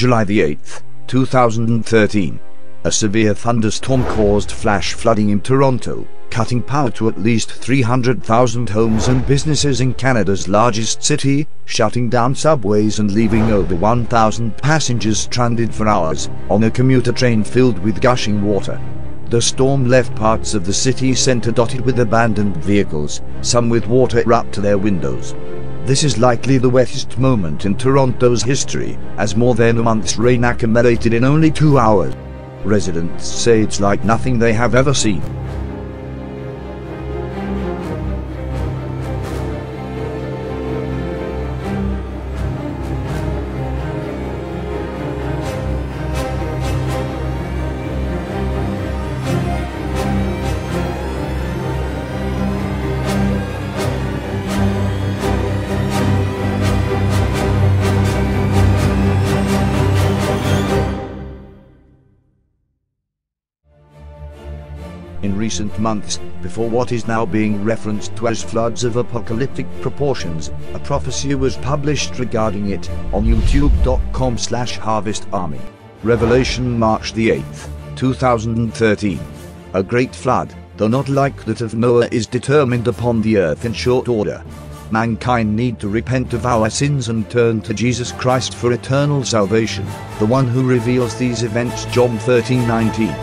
July the 8th, 2013. A severe thunderstorm caused flash flooding in Toronto, cutting power to at least 300,000 homes and businesses in Canada's largest city, shutting down subways and leaving over 1,000 passengers stranded for hours on a commuter train filled with gushing water. The storm left parts of the city centre dotted with abandoned vehicles, some with water up to their windows. This is likely the wettest moment in Toronto's history, as more than a month's rain accumulated in only 2 hours. Residents say it's like nothing they have ever seen. In recent months, before what is now being referenced to as floods of apocalyptic proportions, a prophecy was published regarding it on youtube.com/HarvestArmy. Revelation March the 8th, 2013. A great flood, though not like that of Noah, is determined upon the earth in short order. Mankind need to repent of our sins and turn to Jesus Christ for eternal salvation, the one who reveals these events. John 13:19.